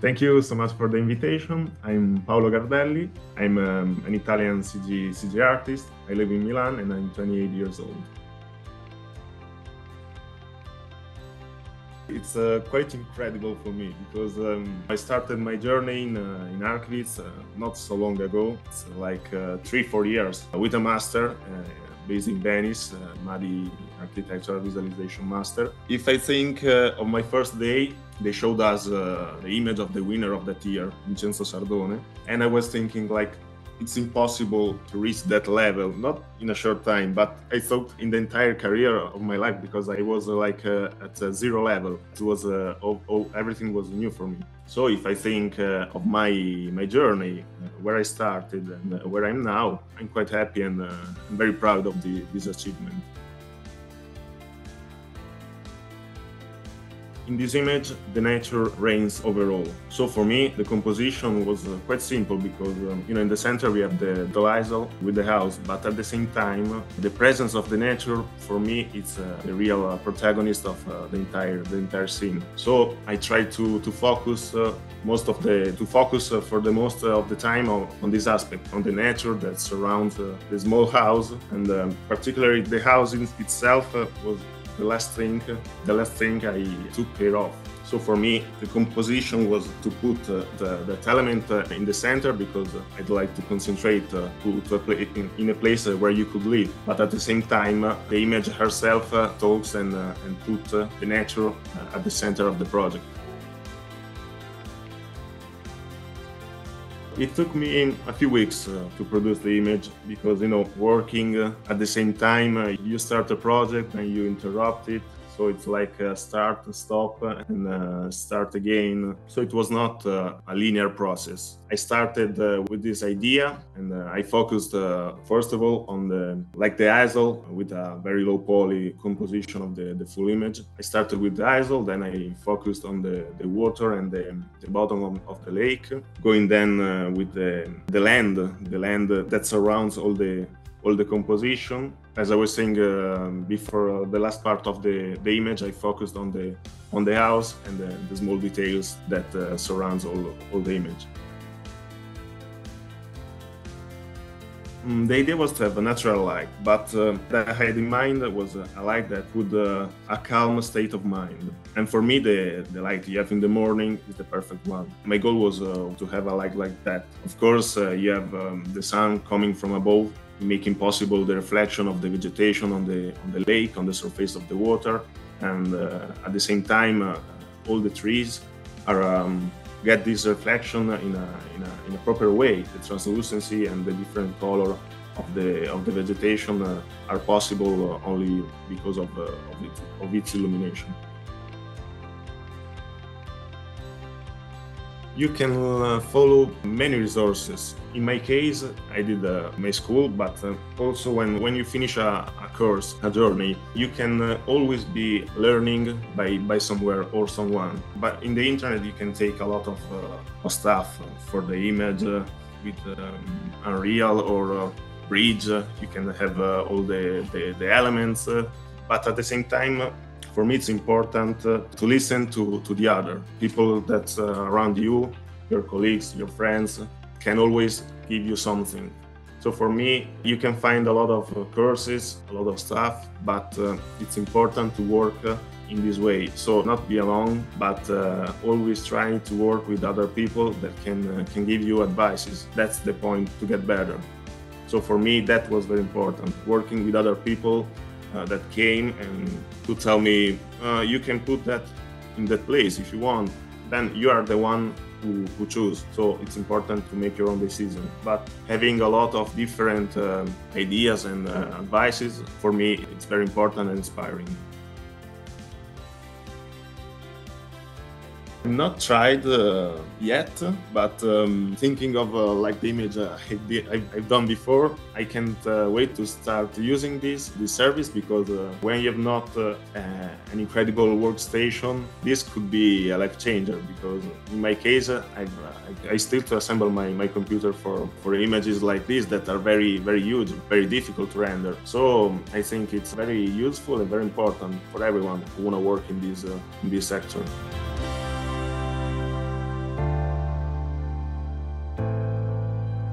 Thank you so much for the invitation. I'm Paolo Gardelli. I'm an Italian CG artist. I live in Milan and I'm 28 years old. It's quite incredible for me because I started my journey in architecture not so long ago. It's like 3-4 years with a master based in Venice, MADI Architectural Visualization Master. If I think of my first day, they showed us the image of the winner of that year, Vincenzo Sardone, and I was thinking like, it's impossible to reach that level, not in a short time, but I thought in the entire career of my life, because I was like at a zero level. It was everything was new for me. So if I think of my journey, where I started and where I'm now, I'm quite happy and I'm very proud of this achievement. In this image, the nature reigns overall. So for me, the composition was quite simple because, in the center we have the isle with the house, but at the same time, the presence of the nature, for me, it's the real protagonist of the entire scene. So I try to focus for the most of the time on this aspect, on the nature that surrounds the small house, and particularly the house itself was the last thing I took care of. So for me, the composition was to put that element in the center because I'd like to concentrate in a place where you could live. But at the same time, the image herself talks and put the nature at the center of the project. It took me a few weeks to produce the image because, working at the same time, you start a project and you interrupt it. So it's like start, stop, and start again. So it was not a linear process. I started with this idea, and I focused first of all on the ISO with a very low poly composition of the full image. I started with the ISO, then I focused on the water and the bottom of the lake, going then with the land that surrounds all the composition. As I was saying before, the last part of the image, I focused on the house and the small details that surrounds all the image. The idea was to have a natural light, but that I had in mind was a light that would a calm state of mind. And for me, the light you have in the morning is the perfect one. My goal was to have a light like that. Of course, you have the sun coming from above, making possible the reflection of the vegetation on the lake, on the surface of the water, and at the same time, all the trees are get this reflection in a proper way. The translucency and the different color of the vegetation are possible only because of its illumination. You can follow many resources. In my case, I did my school, but also when you finish a course, a journey, you can always be learning by somewhere or someone. But in the internet, you can take a lot of stuff for the image with Unreal or Bridge. You can have all the elements, but at the same time, for me, it's important to listen to the other people that around you, your colleagues, your friends, can always give you something. So for me, you can find a lot of courses, a lot of stuff, but it's important to work in this way. So not be alone, but always trying to work with other people that can give you advices. That's the point to get better. So for me, that was very important, working with other people that came and to tell me, you can put that in that place if you want, then you are the one who choose. So it's important to make your own decision. But having a lot of different ideas and advices, for me, it's very important and inspiring. Not tried yet, but thinking of like the image I've done before, I can't wait to start using this service because when you have not an incredible workstation, this could be a life changer. Because in my case, I still to assemble my computer for images like this that are very huge, very difficult to render. So I think it's very useful and very important for everyone who want to work in this sector.